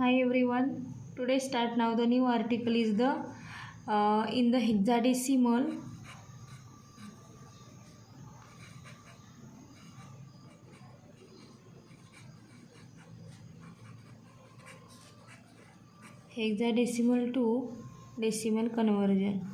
Hi everyone. Today start now the new article is the in the hexadecimal to decimal conversion.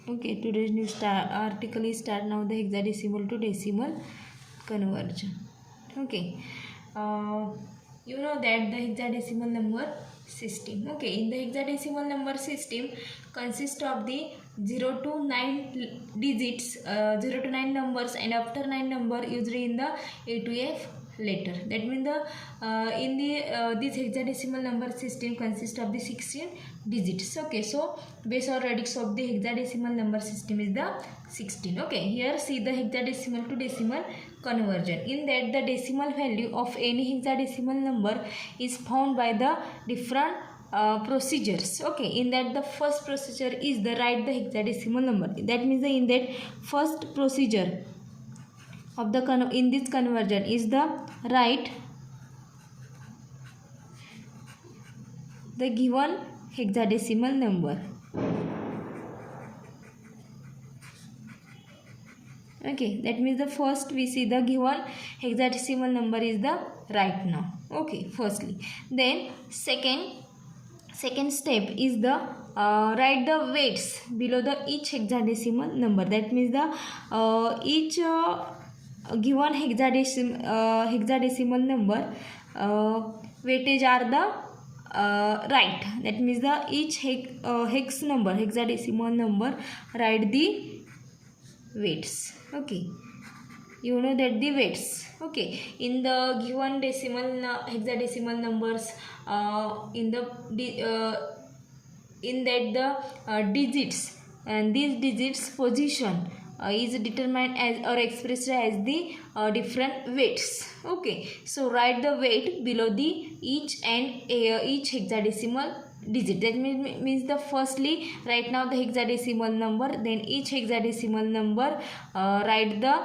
Okay, today's new article is start now the hexadecimal to decimal conversion. Okay, you know that the hexadecimal number system. Okay, in the hexadecimal number system consists of the 0 to 9 digits, 0 to 9 numbers, and after 9 number usually in the A to F letter. That means the in the this hexadecimal number system consists of the 16 digits. Okay, so base or radix of the hexadecimal number system is the 16. Okay, here see the hexadecimal to decimal conversion. In that the decimal value of any hexadecimal number is found by the different procedures. Okay, in that the first procedure is the write the hexadecimal number. That means in that first procedure of the in this conversion is the write the given hexadecimal number. Okay, that means the first we see the given hexadecimal number is the right now. Okay, firstly, then second step is the write the weights below the each hexadecimal number. That means the each given hexadecimal number weightage are the right. That means the each hex number hexadecimal number write the weights. Okay, you know that the weights. Okay, in the given hexadecimal numbers in that the digits, and these digits position is determined as or expressed as the different weights. Okay, so write the weight below the each hexadecimal digit. That means the firstly write now the hexadecimal number, then each hexadecimal number write the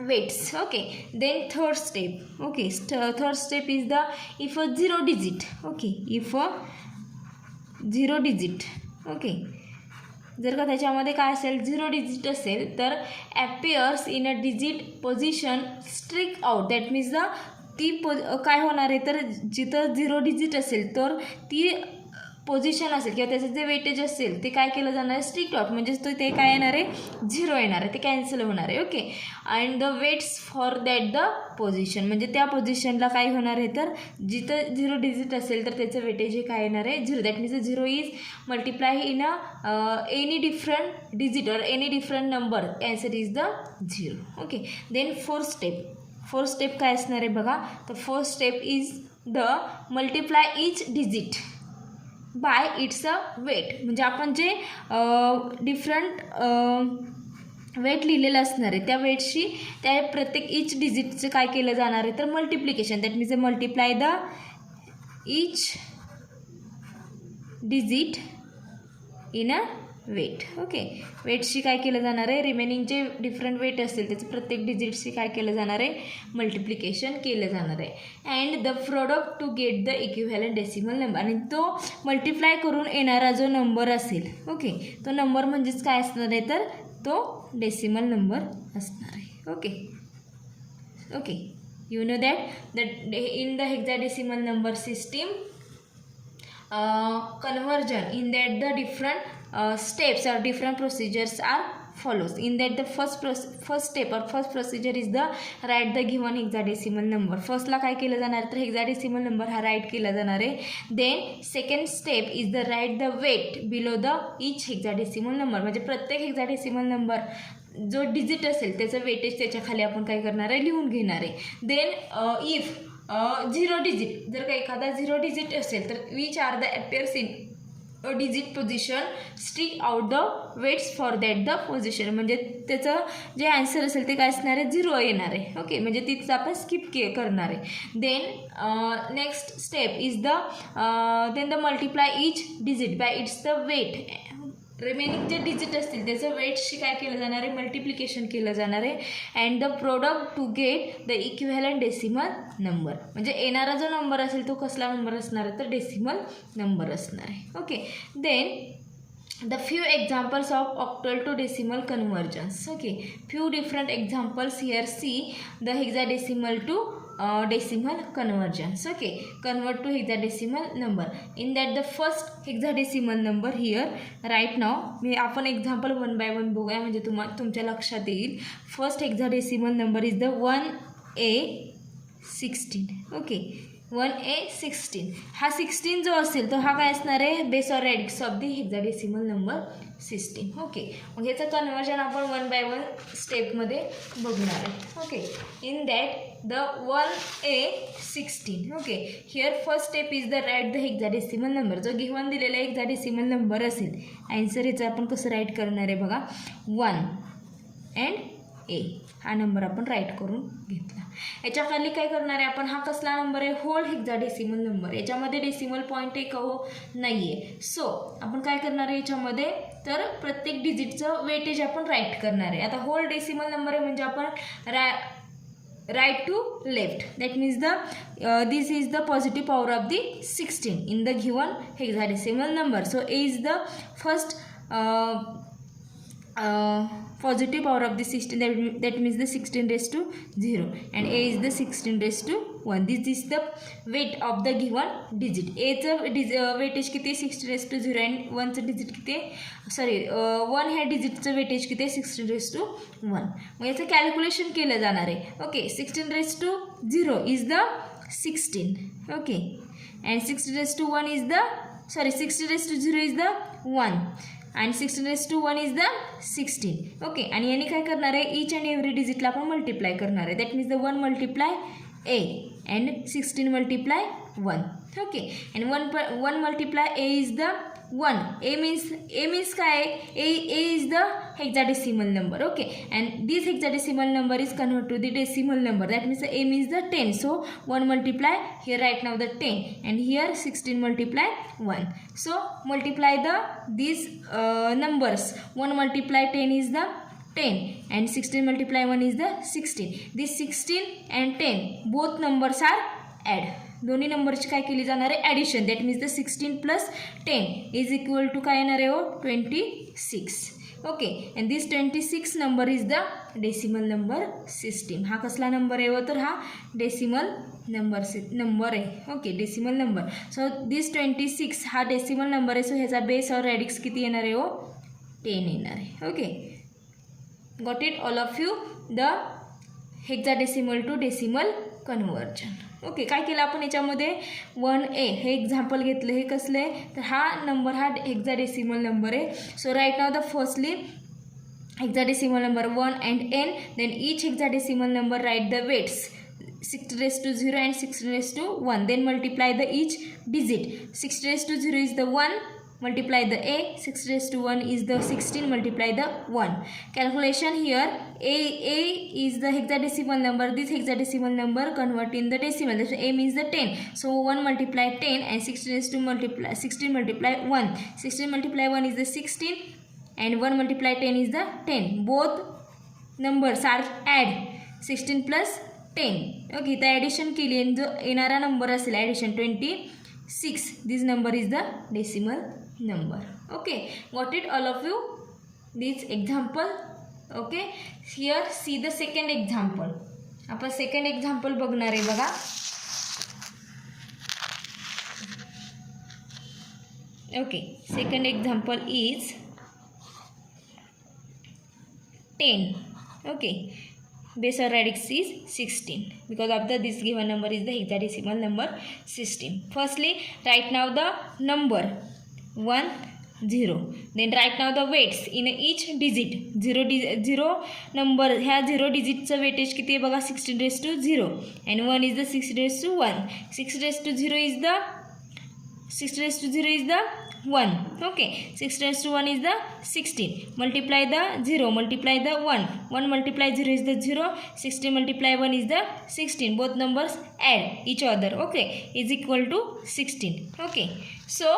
weights. Okay, then third step. Okay, third step is the if a 0 digit. Okay, if a 0 digit. Okay, जर का त्याच्यामध्ये काय असेल 0 digit असेल तर appears in a digit position strike out. That means the ती काय होणार आहे तर जिथं 0 डिजिट असेल तर ती पोझिशन असेल किंवा त्याचं जे वेटेज असेल ते काय केलं जाणार आहे स्ट्रिक्ट आउट. म्हणजेच ते काय येणार आहे 0 येणार आहे, ते कॅन्सल होणार आहे. Okay, and the weights for that the position म्हणजे त्या पोझिशनला काय होणार आहे तर जिथं 0 डिजिट असेल तर त्याचं वेटेज हे काय येणार आहे 0. That means 0 is multiply in any different digit और any different number, answer is the 0. Okay, then fourth step काय असणार आहे बघा. तर fourth step is the multiply each digit by its a weight. म्हणजे आपण जे डिफरंट वेट लिहिलेलं असणार आहे त्या वेटशी त्या प्रत्येक इच डिजिटचं काय केलं जाणार आहे तर multiplication. That means multiply the each digit in a weight. Okay, वेटशी काय केलं जाणार आहे रिमेनिंग जे डिफरंट वेट असतील त्याचं प्रत्येक डिजिटशी काय केलं जाणार आहे मल्टिप्लिकेशन केलं जाणार आहे. And the product to get the equivalent decimal number. आणि तो मल्टिप्लाय करून येणारा जो नंबर असेल ओके तो नंबर म्हणजेच काय असणार आहे तर तो डेसिमल नंबर असणार आहे. Okay, you know that in the hexadecimal number system conversion in that the different steps or different procedures are follows. In that the first step or first procedure is the write the given hexadecimal number. first ला काय केलं जाणार तर hexadecimal number हा write केला जाणार आहे. then second step is the write the weight below the each hexadecimal number. म्हणजे प्रत्येक hexadecimal number जो डिजिट असेल त्याचं वेटेज त्याच्या खाली आपण काय करणार आहे लिहून घेणार आहे. देन इफ 0 डिजिट जर का एखादा 0 डिजिट असेल तर which are the appears in a digit position strike out the weights for that the position. म्हणजे त्याचं जे आन्सर असेल ते काय असणार आहे 0 येणार आहे. ओके, म्हणजे तिथं आपण स्किप करणार आहे. Then next step is the then the multiply each digit by its the weight. Remaining जे डिजिट असतील त्याचं वेट्सशी काय केलं जाणार आहे, मल्टिप्लिकेशन केलं जाणार आहे and the product to get the equivalent decimal number. म्हणजे येणारा जो नंबर असेल तो कसला नंबर असणार आहे, तर डेसिमल नंबर असणार आहे. Okay, then the few examples of octal to decimal convergence. Okay, few different examples here. See the hexadecimal to decimal convergence. Okay, convert to hexadecimal number. In that the first hexadecimal number here right now मी आपण example one by one बघूया म्हणजे तुमच्या लक्षात येईल. First hexadecimal number is the 1A16. Okay, 1A16. हा 16 जो असेल तो हा काय असणार आहे, base or radix of the hexadecimal number 16. Okay, मग ह्याचं कन्वर्जन आपण वन बाय वन स्टेपमध्ये बघणार आहे. Okay, in that the 1A16. Okay, here first step is the write the hexadecimal number. जो गिव्हन दिलेला हेक्साडेसिमल नंबर असेल आन्सर ह्याचं आपण कसं राईट करणार आहे बघा, 1 अँड A हा नंबर आपण राईट करून घेतला. याच्या खाली काय करणार आहे आपण, हा कसला नंबर आहे, होल हेक्साडेसिमल नंबर. याच्यामध्ये डेसिमल पॉईंट एक नाही आहे. सो आपण काय करणार आहे याच्यामध्ये, तर प्रत्येक डिजिटचं वेटेज आपण राईट करणार आहे. आता होल डेसिमल नंबर आहे म्हणजे आपण right to left, that means this is the positive power of the 16 in the given hexadecimal number. So A is the first positive power of the 16, that means the 16 raised to 0 and A is the 16 raised to 1. This is the weight of the given digit. A चं weightage किती, 16 raised to 0 and 1 चं digit किती, 1 ह्या डिजिटचं weightage किती, 16 raised to 1. मग याचं calculation केलं जाणार आहे. Okay, 16 raised to 0 is the 16. Okay, and 16 raised to 1 is the 16 raised to 0 is the 1 आणि 16 raised to 1 is the 16. Okay, आणि याने काय करणार आहे, ईच अँड एव्हरी डिजिटला आपण मल्टिप्लाय करणार आहे. That means the 1 multiply A and 16 multiply 1. Okay, and 1 multiply A is the 1. A means काय आहे, A is the hexadecimal number. Okay, and this hexadecimal number is convert to the decimal number. That means A means the 10. So 1 multiply here right now the 10 and here 16 multiply 1. So multiply these numbers. 1 multiply 10 is the 10 and 16 multiply 1 is the 16. These 16 and 10 both numbers are add. दोन्ही नंबरची काय केली जाणार आहे, addition. That means the 16 plus 10 is equal to काय येणार आहे हो, 26. Okay, and this 26 number is the decimal number system. हा कसला नंबर आहे हो, तर हा डेसिमल नंबर आहे. Okay, decimal number. So this 26 हा डेसिमल नंबर आहे. सो ह्याचा बेस और रेडिक्स किती येणार आहे हो, 10 येणार आहे. Okay, got it all of you, the hexadecimal to decimal conversion. Okay, काय केलं आपण याच्यामध्ये 1A हे एक्झाम्पल घेतलं. हे कसलं आहे, तर हा नंबर हा हेक्साडेसिमल नंबर आहे. So write now the firstly hexadecimal number 1 and n, then each hexadecimal number write the weights 6 raised to 0 and 6 raised to 1, then multiply the each digit. 6 raised to 0 is the 1, multiply the a, 6 raised to 1 is the 16, multiply the 1. Calculation here, a is the hexadecimal number. This hexadecimal number convert in the decimal. So a means the 10. So 1 multiply 10 and 16 raised to 16 multiply 1. 16 multiply 1 is the 16 and 1 multiply 10 is the 10. Both numbers are add 16 plus 10. Okay, तर addition केली आणि जो येणारा number असेल addition 26, this number is the decimal number. Okay, got it all of you this example. Okay, here see the second example. आपण second example बघणार आहे बघा. Okay, second example is 10. Okay, base or radix is 16 because of this given number is the hexadecimal number system. Firstly, write now the number 1 0, then write now the weights in each digit. 0 number ह्या 0 डिजिटचं weightage किती आहे बघा, 16 raised to 0 and 1 is the 6 raised to 1. 6 raised to 0 is the 1. Okay, 6 raised to 1 is the 16. Multiply the 0, multiply the 1. 1 multiply 0 is the 0. 16 multiply 1 is the 16. Both numbers add each other. Okay, is equal to 16. Okay, so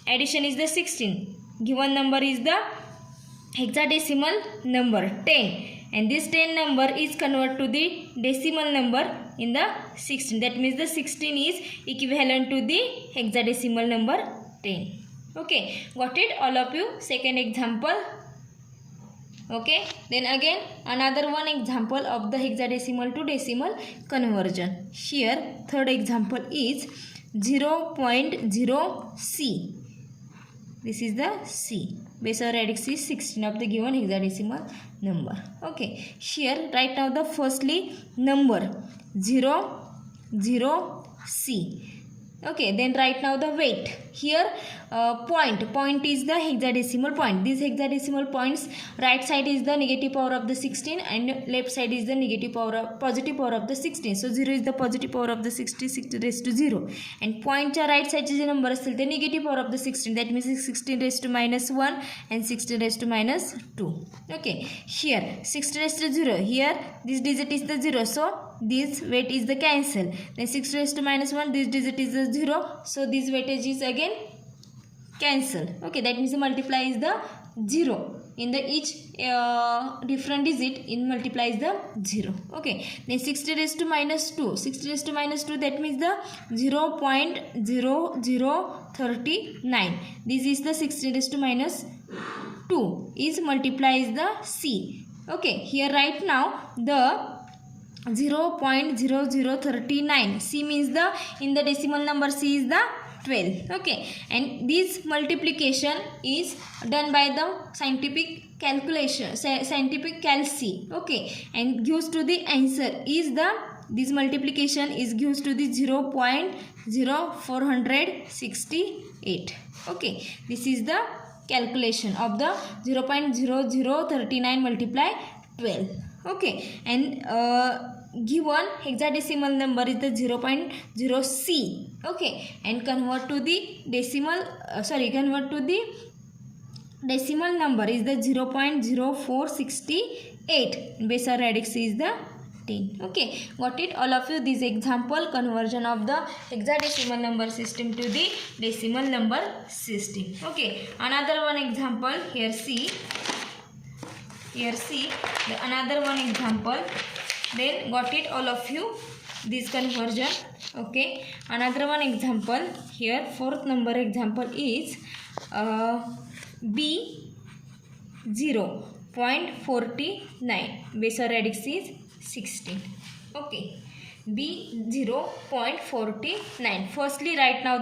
addition is the 16. given number is the hexadecimal number 10, and this 10 number is converted to the decimal number in the 16. That means the 16 is equivalent to the hexadecimal number 10. Okay, got it all of you? Second example. Okay, then again another one example of the hexadecimal to decimal conversion. Here third example is 0.0 C. This is the C. Base or radix is 16 of the given hexadecimal number. Okay, here write now the firstly number 0, 0, C. Okay, then write now the weight. Here point is the hexadecimal point. These hexadecimal points, right side is the negative power of the 16 and left side is the positive power of the 16. So 0 is the positive power of the 16, 60 raised to 0. And point right side is the number astel the negative power of the 16. That means 16 raised to minus 1 and 16 raised to minus 2. Okay, here 16 raised to 0. Here this digit is the 0. So this weight is the cancel. Then 6 raised to minus 1, this digit is the 0. So this weightage is again cancel. Okay, that means the multiply is the 0. In the each different digit in multiply is the 0. Okay, then 60 raised to minus 2. 60 raised to minus 2, that means the 0.0039. This is the 60 raised to minus 2 is multiply is the C. Okay, here right now the 0.0039. C means the in the decimal number C is the 12. Okay, and this multiplication is done by the scientific calculation, scientific calc. Okay, and gives to the answer is the this multiplication is gives to the 0.0468. Okay, this is the calculation of the 0.0039 multiply 12. Okay, and given hexadecimal number is the 0.0 C. Okay, and convert to the decimal decimal number is the 0.0468. Base or radix is the 10. Okay, got it all of you? This example conversion of the hexadecimal number system to the decimal number system. Okay, another one example here. See another one example. Then got it all of you? This conversion. Okay, another one example here. Fourth number example is B 0.49. Base or radix is 16. Okay, B 0.49. Firstly write now the